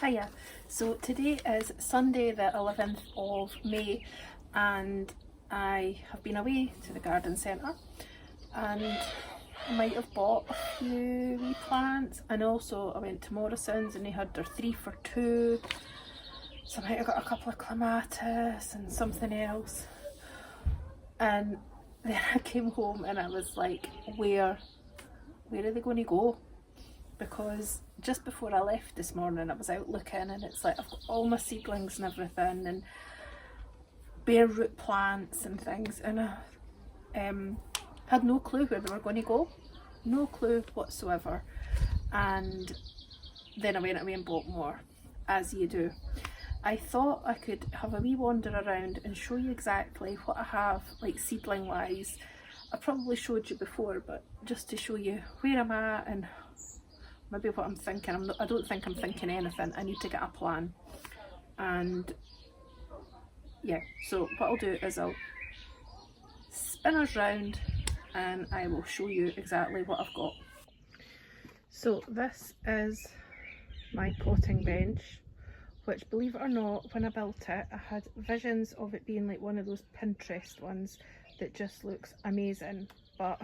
Hiya. So today is Sunday the 11th of May and I have been away to the garden centre and I might have bought a few wee plants, and also I went to Morrison's and they had their 3 for 2, so I might have got a couple of clematis and something else. And then I came home and I was like, where are they going to go? Because just before I left this morning I was out looking and it's like I've got all my seedlings and everything and bare root plants and things, and I had no clue where they were going to go, no clue whatsoever. And then I went away and bought more, as you do. I thought I could have a wee wander around and show you exactly what I have, like seedling wise. I probably showed you before, but just to show you where I'm at and maybe what I'm thinking. I don't think I'm thinking anything. I need to get a plan. And yeah, so what I'll do is I'll spin us round and I will show you exactly what I've got. So this is my potting bench, which, believe it or not, when I built it I had visions of it being like one of those Pinterest ones that just looks amazing, but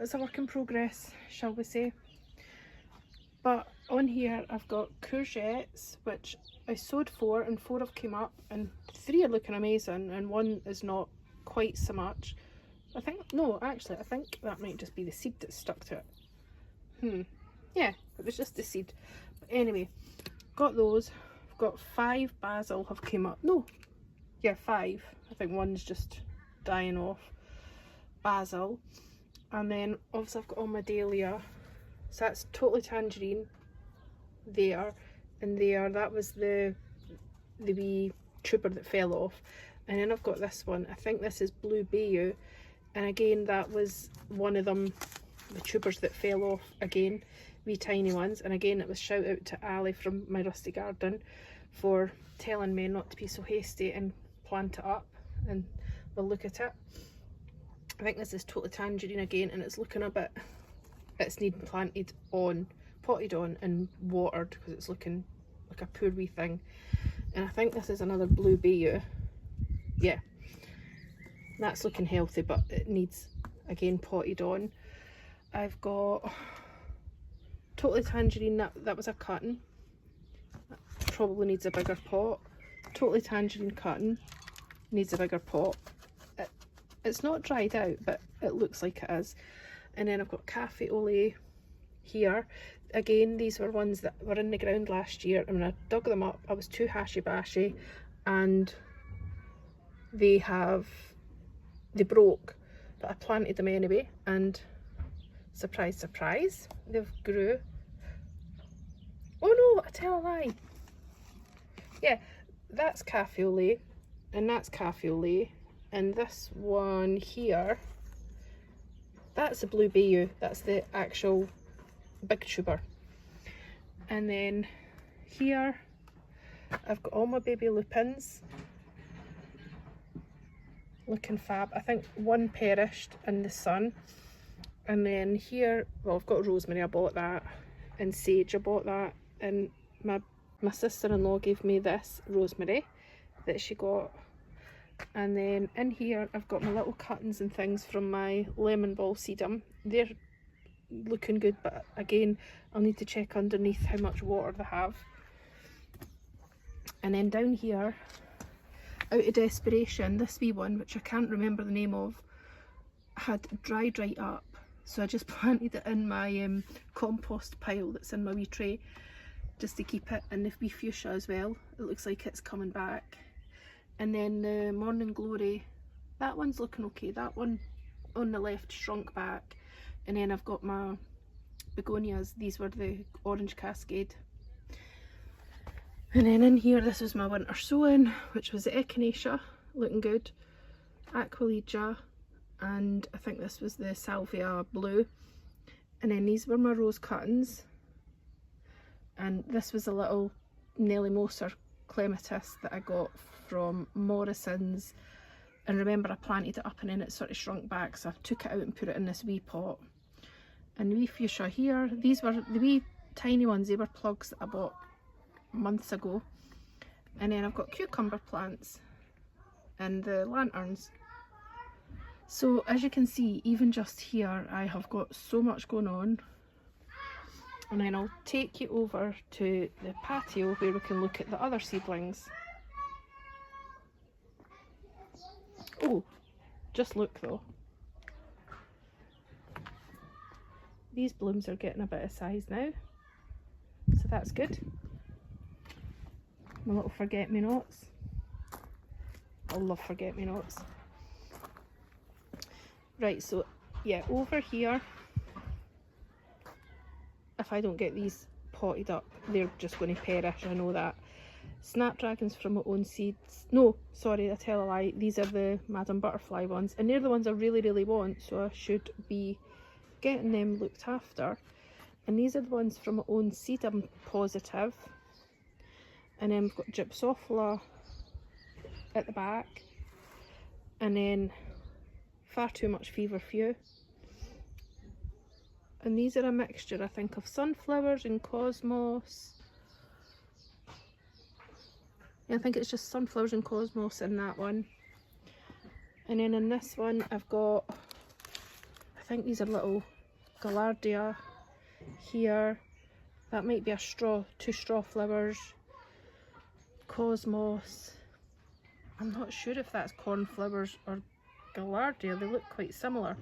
it's a work in progress, shall we say. But on here I've got courgettes, which I sowed 4 and 4 have come up, and 3 are looking amazing and 1 is not quite so much. I think that might just be the seed that's stuck to it. Yeah, it was just the seed. But anyway, got those. I've got 5 basil have come up. No, yeah, 5. I think 1's just dying off. Basil. And then obviously I've got all my dahlia, so that's totally tangerine there, and there, that was the wee tuber that fell off. And then I've got this one, I think this is blue bayou, and again that was one of them, the tubers that fell off again, wee tiny ones. And again it was shout out to Ali from my rusty garden for telling me not to be so hasty and plant it up, and we'll look at it. I think this is totally tangerine again, and it's looking a bit, it's needing potted on and watered because it's looking like a poor wee thing. And I think this is another blue bayou. Yeah, that's looking healthy, but it needs again potted on. I've got totally tangerine, that was a cutting, that probably needs a bigger pot. Totally tangerine cutting needs a bigger pot. It's not dried out, but it looks like it is. And then I've got cafe au lait here. Again, these were ones that were in the ground last year, and when I dug them up I was too hashy-bashy and they broke, but I planted them anyway, and surprise surprise, they've grew. Oh no, I tell a lie. Yeah, that's cafe au lait and that's cafe au lait, and this one here, that's a blue bayou, that's the actual big tuber. And then here I've got all my baby lupins looking fab. I think 1 perished in the sun. And then here, well, I've got rosemary, I bought that, and sage, I bought that, and my sister-in-law gave me this rosemary that she got. And then in here I've got my little cuttings and things from my lemon ball sedum. They're looking good, but again I'll need to check underneath how much water they have. And then down here, out of desperation, this wee one, which I can't remember the name of, had dried right up, so I just planted it in my compost pile that's in my wee tray just to keep it. And the wee fuchsia as well, it looks like it's coming back. And then the morning glory, that one's looking okay. That one on the left shrunk back. And then I've got my begonias, these were the orange cascade. And then in here, this was my winter sowing, which was the echinacea, looking good, aqualegia, and I think this was the salvia blue. And then these were my rose cuttings, and this was a little Nelly Moser clematis that I got from Morrison's. And remember, I planted it up and then it sort of shrunk back, so I took it out and put it in this wee pot. And the wee fuchsia here, these were the wee tiny ones. They were plugs that I bought months ago. And then I've got cucumber plants and the lanterns. So as you can see, even just here I have got so much going on. And then I'll take you over to the patio where we can look at the other seedlings. Oh, just look though. These blooms are getting a bit of size now, so that's good. My little forget-me-nots. I love forget-me-nots. Right, so yeah, over here, if I don't get these potted up, they're just going to perish, I know that. Snapdragons from my own seeds. No, sorry, I tell a lie. These are the Madam Butterfly ones, and they're the ones I really, really want, so I should be getting them looked after. And these are the ones from my own seed, I'm positive. And then we've got Gypsophila at the back, and then far too much feverfew. And these are a mixture, I think, of sunflowers and cosmos. Yeah, I think it's just sunflowers and cosmos in that one. And then in this one I've got, I think these are little gaillardia here. That might be a straw, 2 straw flowers. Cosmos. I'm not sure if that's cornflowers or gaillardia. They look quite similar.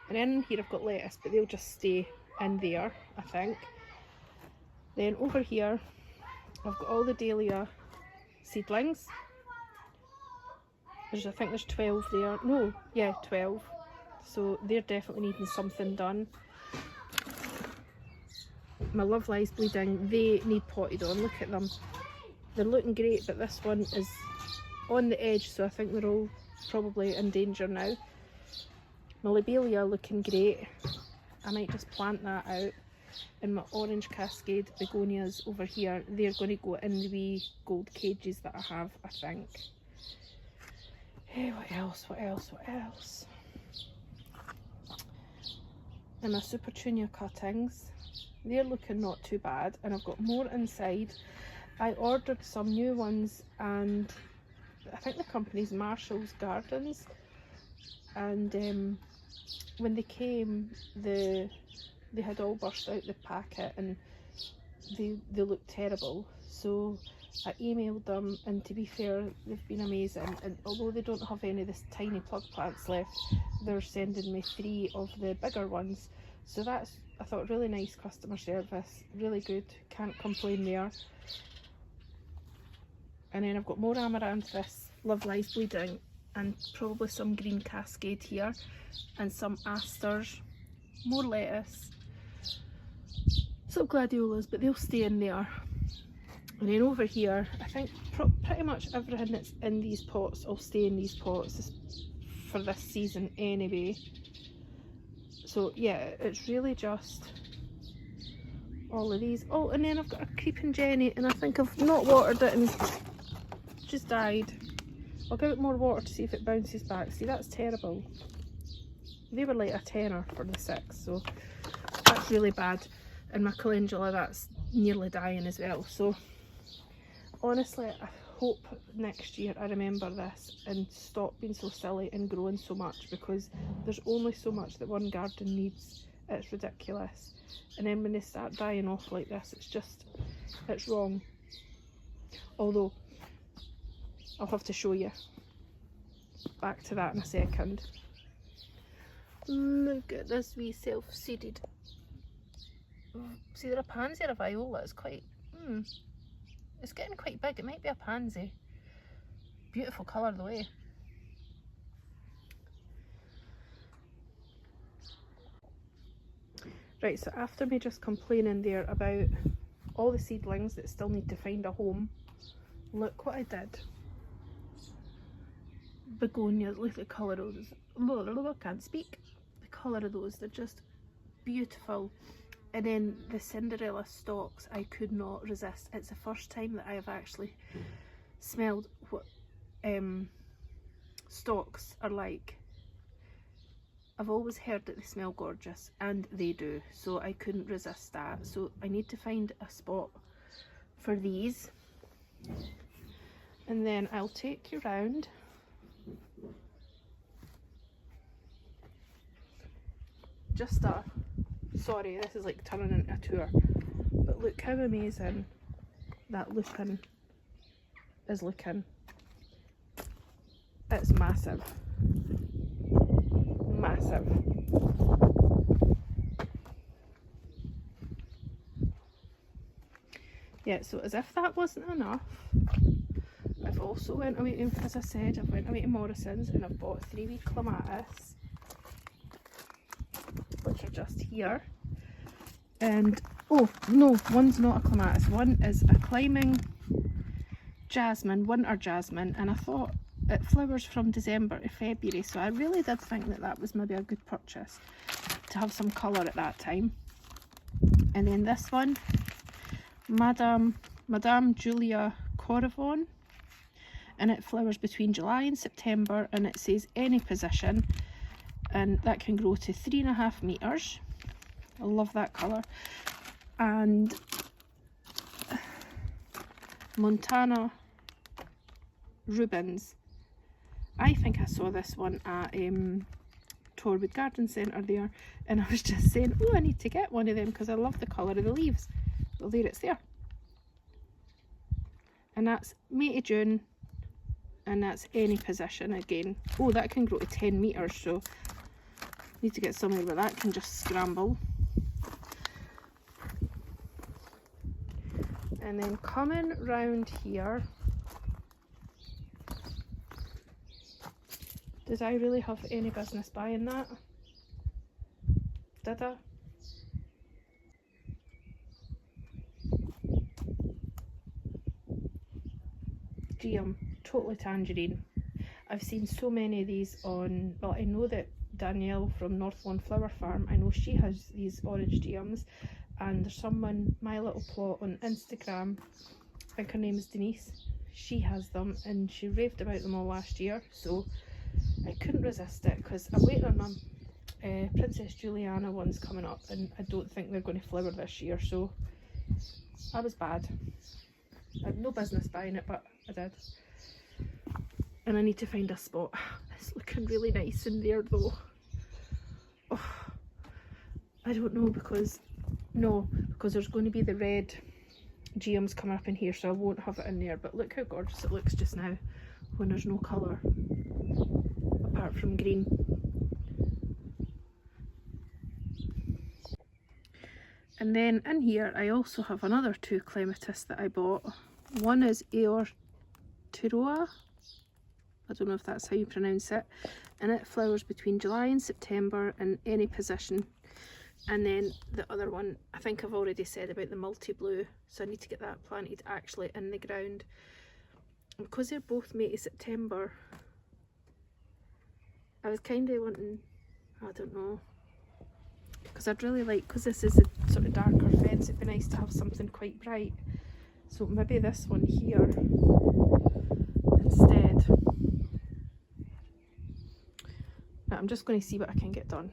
And in here I've got lettuce, but they'll just stay in there, I think. Then over here I've got all the dahlia seedlings. I think there's 12 there. No, yeah, 12. So they're definitely needing something done. My Love Lies Bleeding, they need potted on. Look at them. They're looking great, but this one is on the edge, so I think they're all probably in danger now. My lobelia looking great. I might just plant that out. And my orange cascade begonias over here, they're going to go in the wee gold cages that I have, I think. Hey, what else? And my super tunia cuttings, they're looking not too bad, and I've got more inside. I ordered some new ones, and I think the company's Marshall's Gardens, and when they came, they had all burst out the packet and they looked terrible. So I emailed them, and to be fair, they've been amazing. And although they don't have any of this tiny plug plants left, they're sending me 3 of the bigger ones. So that's, I thought, really nice customer service, really good, can't complain there. And then I've got more amaranthus, Love Lies Bleeding, and probably some green cascade here, and some asters, more lettuce, some gladiolas, but they'll stay in there. And then over here, I think pretty much everything that's in these pots will stay in these pots for this season anyway. So yeah, it's really just all of these. Oh, and then I've got a creeping Jenny, and I think I've not watered it and just died. I'll give it more water to see if it bounces back. See, that's terrible. They were like a tenner for the 6, so that's really bad. And my calendula, that's nearly dying as well. So honestly, I hope next year I remember this and stop being so silly and growing so much, because there's only so much that one garden needs. It's ridiculous. And then when they start dying off like this, it's wrong. Although I'll have to show you. Back to that in a second. Look at this wee self-seeded. See, they're a pansy or a viola. It's quite, it's getting quite big. It might be a pansy. Beautiful colour though, eh? Right, so after me just complaining there about all the seedlings that still need to find a home, look what I did. Begonias, look at the colour of those. I can't speak. The colour of those, they're just beautiful. And then the Cinderella stalks, I could not resist. It's the first time that I have actually smelled what stalks are like. I've always heard that they smell gorgeous, and they do, so I couldn't resist that. So I need to find a spot for these, and then I'll take you round. Sorry, this is like turning into a tour, but look how amazing that lupin is looking. It's massive. Massive. Yeah, so as if that wasn't enough, I've also went away to, as I said, I've went away to Morrison's and I've bought 3-week clematis, which are just here. And oh no, one's not a clematis, one is a climbing jasmine, winter jasmine, and I thought it flowers from December to February, so I really did think that that was maybe a good purchase to have some colour at that time. And then this one, Madame Julia Corivon, and it flowers between July and September, and it says any position, and that can grow to 3.5 metres. I love that colour. And Montana Rubens, I think I saw this one at Torwood Garden Centre there, and I was just saying, oh, I need to get one of them because I love the colour of the leaves. Well, there it's there. And that's May to June, and that's any position again. Oh, that can grow to 10 metres, so need to get somewhere where that can just scramble. And then coming round here, did I really have any business buying that? Did I? Geum, totally tangerine. I've seen so many of these on, well, I know that Danielle from North Lawn Flower Farm, I know she has these orange geums, and there's someone, My Little Plot on Instagram, I think her name is Denise, she has them and she raved about them all last year, so I couldn't resist it because I'm waiting on my Princess Juliana ones coming up, and I don't think they're going to flower this year, so I was bad. I had no business buying it, but I did. And I need to find a spot. It's looking really nice in there though. Oh, I don't know, because there's going to be the red geums coming up in here, so I won't have it in there. But look how gorgeous it looks just now when there's no colour apart from green. And then in here I also have another 2 clematis that I bought. One is Aorteroa, I don't know if that's how you pronounce it, and it flowers between July and September in any position. And then the other one, I think I've already said about the multi-blue, so I need to get that planted actually in the ground. And because they're both May to September, I was kind of wanting, I don't know, because I'd really like, because this is a sort of darker fence, it'd be nice to have something quite bright. So maybe this one here instead. Now I'm just going to see what I can get done.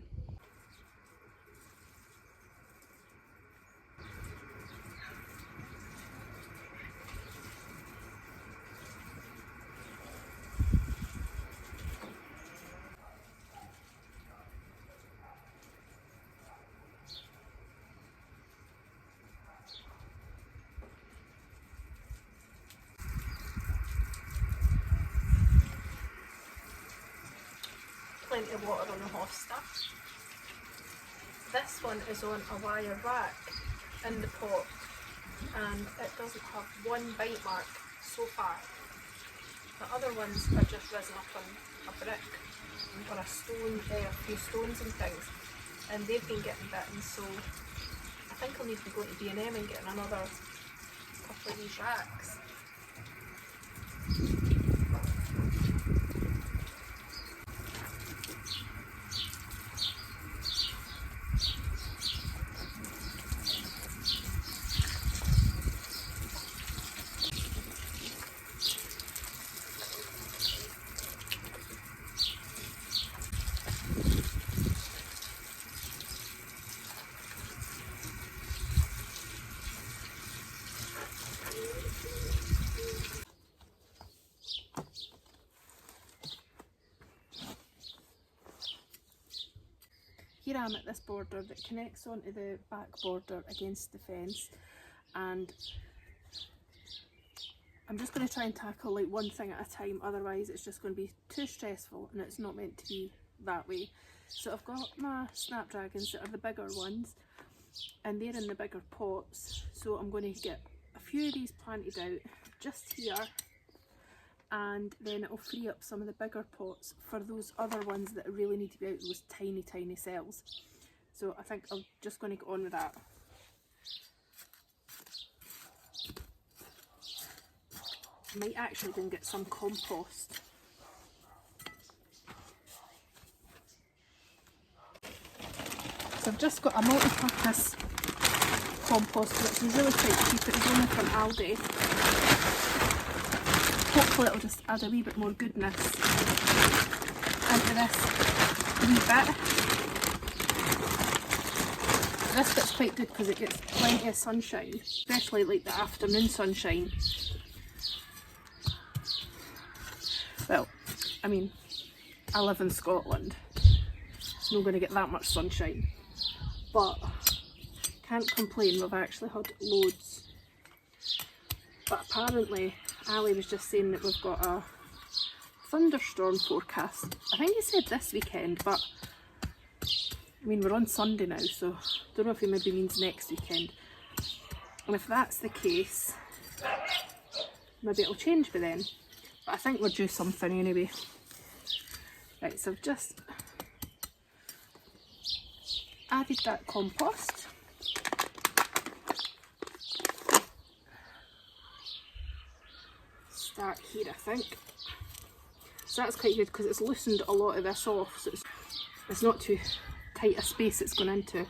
Plenty of water on the hosta. This one is on a wire rack in the pot, and it doesn't have one bite mark so far. The other ones are just risen up on a brick or a stone, a few stones and things, and they've been getting bitten, so I think I'll need to go to B&M and getting another couple of these racks. gram at this border that connects onto the back border against the fence, and I'm just going to try and tackle like one thing at a time, otherwise it's just going to be too stressful and it's not meant to be that way. So I've got my Snapdragons that are the bigger ones, and they're in the bigger pots, so I'm going to get a few of these planted out just here, and then it'll free up some of the bigger pots for those other ones that really need to be out, those tiny cells. So I think I'm just going to get on with that. Might actually go and get some compost. So I've just got a multi-purpose compost which is really quite cheap. It was only from Aldi. Hopefully it'll just add a wee bit more goodness into this wee bit. This bit's quite good because it gets plenty of sunshine, especially like the afternoon sunshine. Well, I mean, I live in Scotland, it's not going to get that much sunshine, but can't complain, we've actually had loads. But apparently Ali was just saying that we've got a thunderstorm forecast. I think he said this weekend, but I mean we're on Sunday now, so don't know if he maybe means next weekend. And if that's the case, maybe it'll change by then. But I think we'll do something anyway. Right, so I've just added that compost. Start here, I think. So that's quite good because it's loosened a lot of this off, so it's not too tight a space it's going into.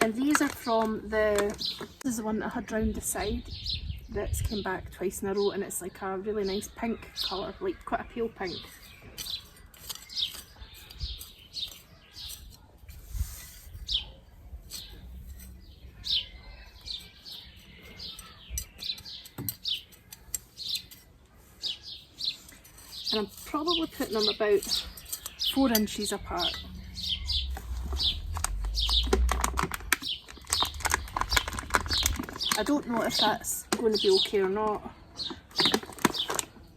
And these are from this is the one that I had round the side that's came back twice in a row, and it's like a really nice pink colour, like quite a pale pink. And I'm probably putting them about 4 inches apart. I don't know if that's going to be okay or not.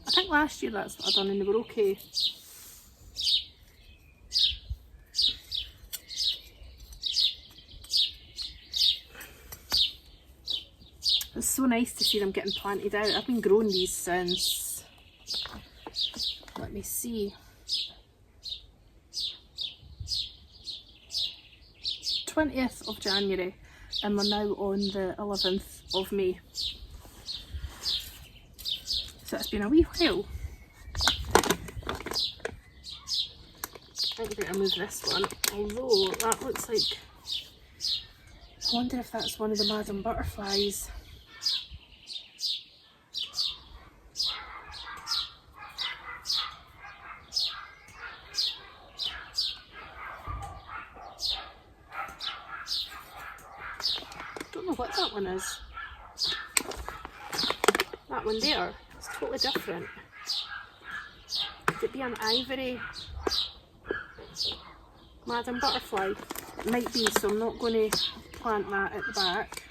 I think last year that's what I done and they were okay. It's so nice to see them getting planted out. I've been growing these since, let me see, 20th of January. And we're now on the 11th of May. So it's been a wee while. I think I'm going to move this one, although that looks like, I wonder if that's one of the Madam Butterflies. What that one is. That one there, it's totally different. Could it be an ivory Madam Butterfly? It might be, so I'm not going to plant that at the back.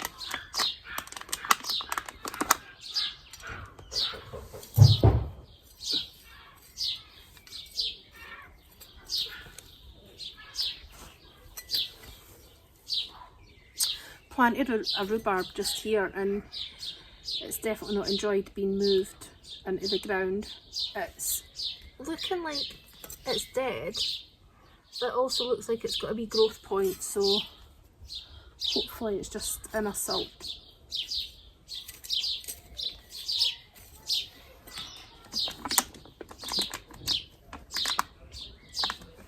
Planted a rhubarb just here, and it's definitely not enjoyed being moved into the ground. It's looking like it's dead, but it also looks like it's got a wee growth point, so hopefully it's just in a silt.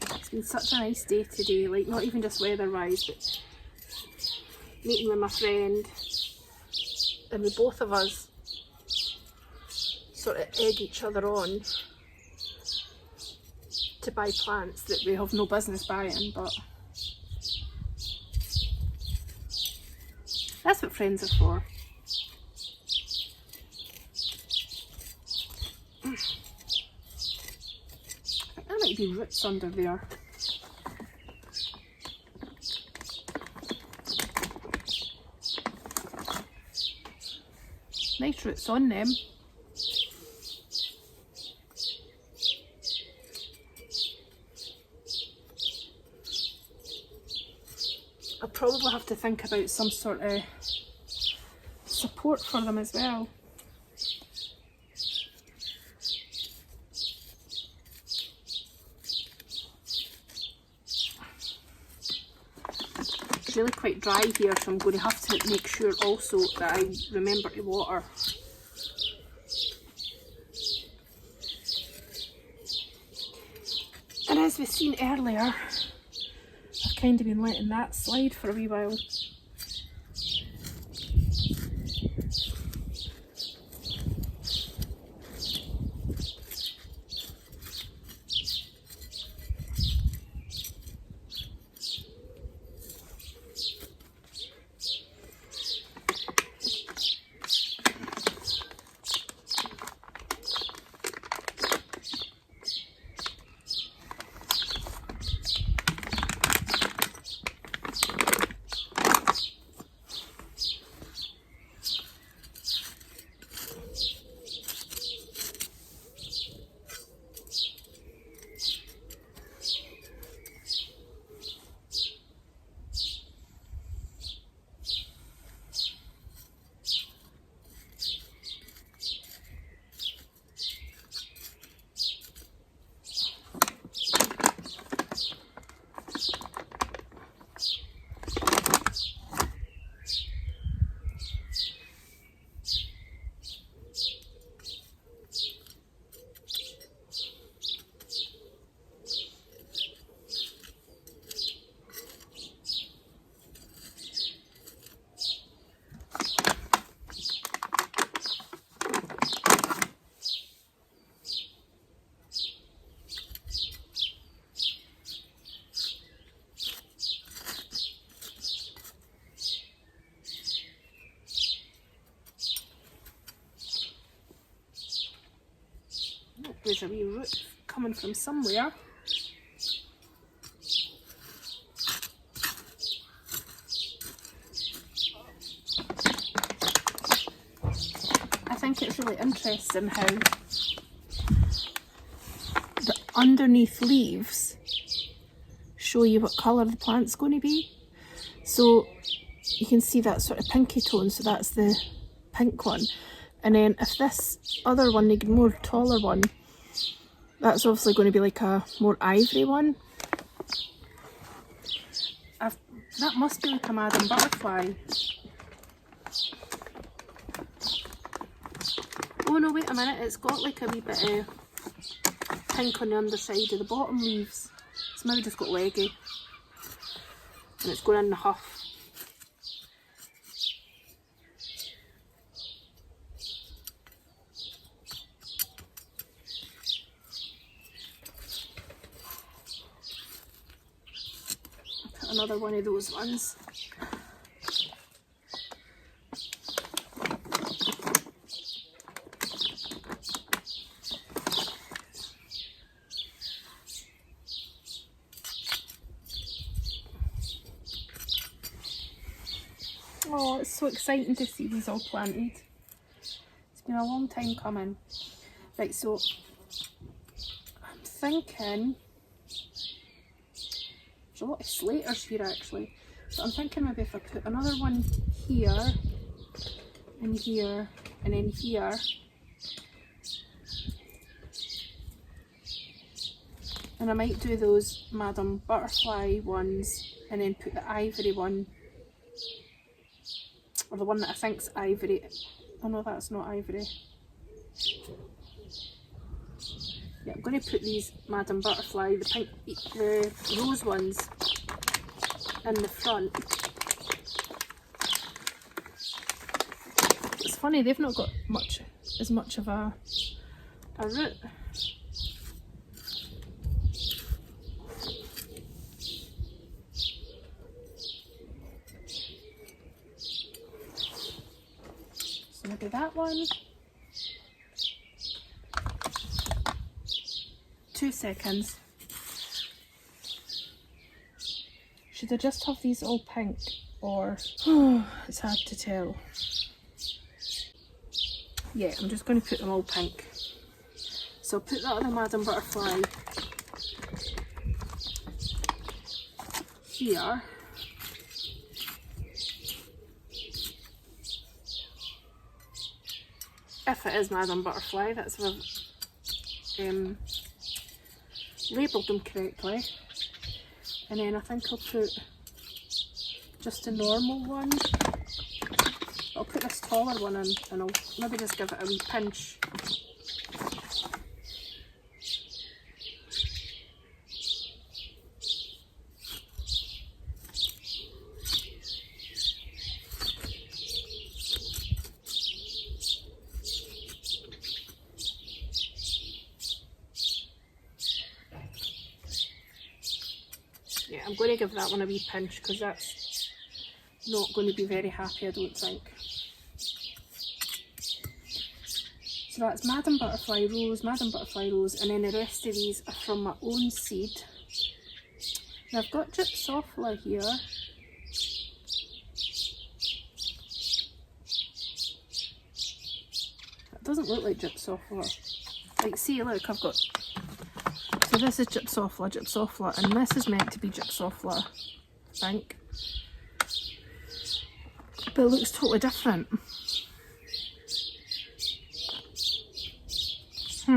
It's been such a nice day today, like not even just weather-wise, but meeting with my friend, and the both of us sort of egg each other on to buy plants that we have no business buying, but That's what friends are for. There might be roots under there. Nice roots on them. I'll probably have to think about some sort of support for them as well. It's really quite dry here, so I'm going to have to make sure also that I remember to water. And as we've seen earlier, I've kind of been letting that slide for a wee while. There's a wee root coming from somewhere. I think it's really interesting how the underneath leaves show you what colour the plant's going to be. So you can see that sort of pinky tone, so that's the pink one. And then if this other one, the more taller one, that's obviously going to be like a more ivory one. That must be like a Madam Butterfly. Oh no, wait a minute, it's got like a wee bit of pink on the underside of the bottom leaves. It's maybe just got leggy. And it's going in the huff. Another one of those ones. Oh, it's so exciting to see these all planted. It's been a long time coming. Right, so I'm thinking there's a lot of slaters here actually. So I'm thinking maybe if I put another one here, and here, and then here. And I might do those Madam Butterfly ones and then put the ivory one, or the one that I think's ivory. Oh no, that's not ivory. Yeah, I'm going to put these Madam Butterfly, the pink, the rose ones in the front. It's funny, they've not got as much of a root. one. 2 seconds. Should I just have these all pink or... Oh, it's hard to tell. Yeah, I'm just going to put them all pink. So I'll put that on the Madam Butterfly here. If it is Madam Butterfly, that's if I've labelled them correctly. And then I think I'll put just a normal one. I'll put this taller one in and I'll maybe just give it a wee pinch. Yeah, I'm going to give that one a wee pinch because that's not going to be very happy, I don't think. So that's Madam Butterfly Rose, Madam Butterfly Rose, and then the rest of these are from my own seed. Now I've got Gypsophila here. It doesn't look like Gypsophila. Like, see, look, I've got... So this is Gypsophila, Gypsophila, and this is meant to be Gypsophila, I think. But it looks totally different. Do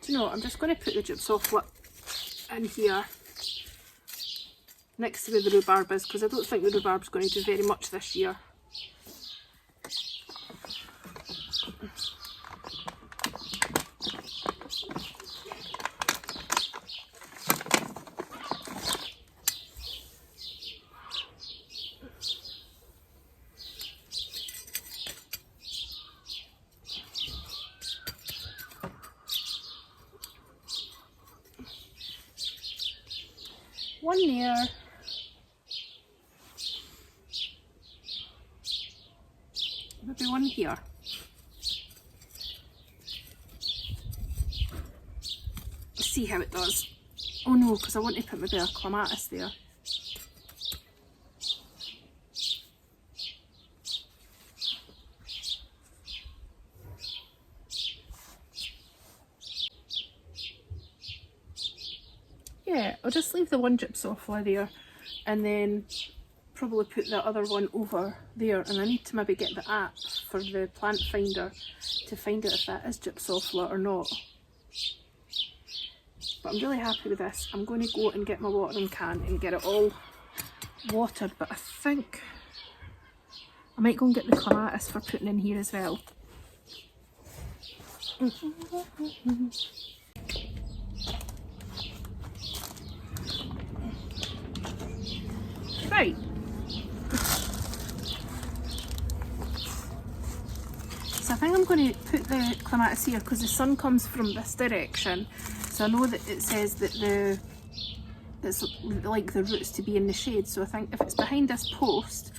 you know what, I'm just going to put the Gypsophila in here next to where the rhubarb is, because I don't think the rhubarb's going to do very much this year. One there. Maybe one here. Let's see how it does. Oh no, because I want to put maybe a clematis there. Yeah, I'll just leave the one Gypsophila there and then probably put the other one over there, and I need to maybe get the app for the plant finder to find out if that is Gypsophila or not. But I'm really happy with this. I'm going to go and get my watering can and get it all watered, but I think I might go and get the clematis for putting in here as well. Right. So I think I'm going to put the clematis here because the sun comes from this direction. So I know that it says that it's like the roots to be in the shade. So I think if it's behind this post,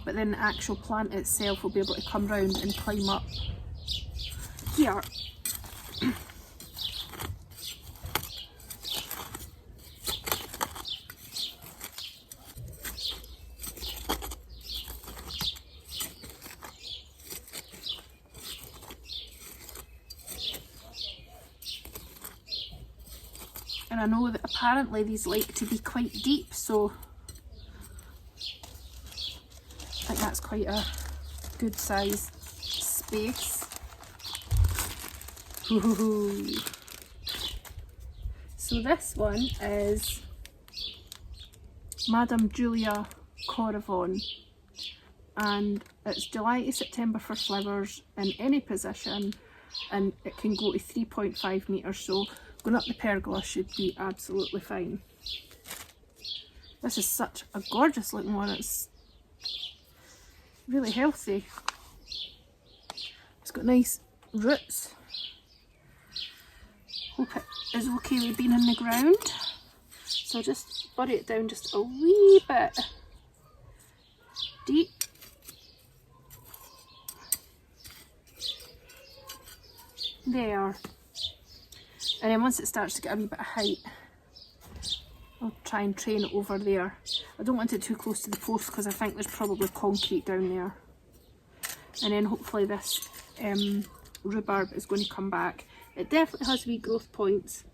but then the actual plant itself will be able to come round and climb up here. And I know that apparently these like to be quite deep, so I think that's quite a good size space. Ooh. So this one is Madame Julia Coravon, and it's July to September for flowers in any position, and it can go to 3.5 metres, so going up the pergola should be absolutely fine. This is such a gorgeous looking one, it's really healthy. It's got nice roots. Hope it is okay with being in the ground. So I'll just bury it down just a wee bit deep. There. And then once it starts to get a wee bit of height, I'll try and train it over there. I don't want it too close to the post because I think there's probably concrete down there. And then hopefully this rhubarb is going to come back. It definitely has wee growth points,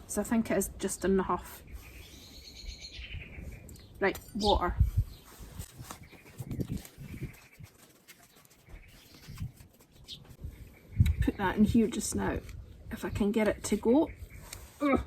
so I think it is just enough. Right, water. Put that in here just now, if I can get it to go. Ugh.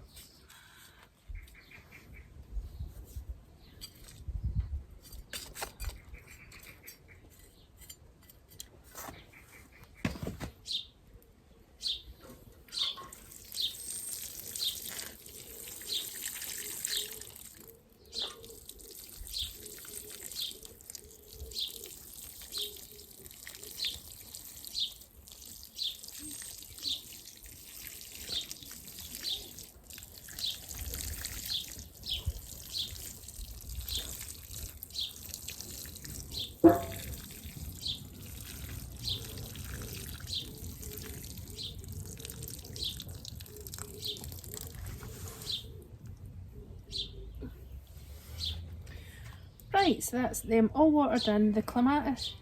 Right, so that's them all watered in. The clematis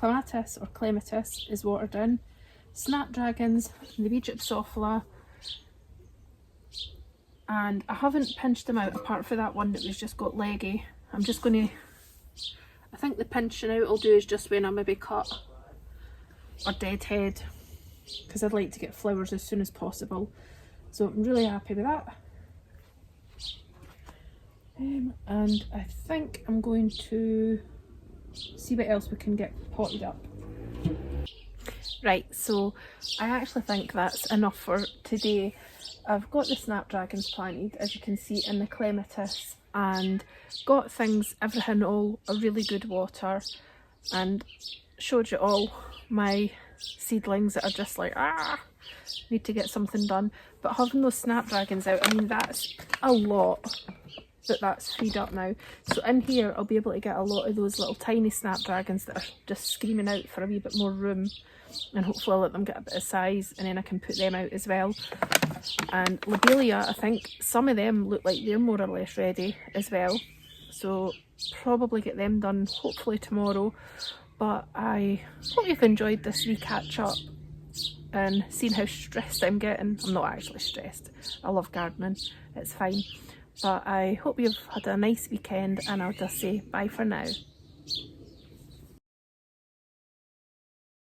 or clematis is watered in. Snapdragons, the wee gypsophila, and I haven't pinched them out apart from that one that was just got leggy. I'm just going to, I think the pinching out I'll do is just when I maybe cut or deadhead, because I'd like to get flowers as soon as possible. So I'm really happy with that. And I think I'm going to see what else we can get potted up. Right, so I actually think that's enough for today. I've got the snapdragons planted, as you can see, in the clematis, and got everything all a really good water, and showed you all my seedlings that are just like, need to get something done. But having those snapdragons out, I mean, that's a lot that's freed up now. So in here I'll be able to get a lot of those little tiny snapdragons that are just screaming out for a wee bit more room, and hopefully I'll let them get a bit of size, and then I can put them out as well. And lobelia, I think some of them look like they're more or less ready as well, so probably get them done hopefully tomorrow. But I hope you've enjoyed this wee catch up and seen how stressed I'm getting. I'm not actually stressed, I love gardening, it's fine. But I hope you've had a nice weekend, and I'll just say bye for now.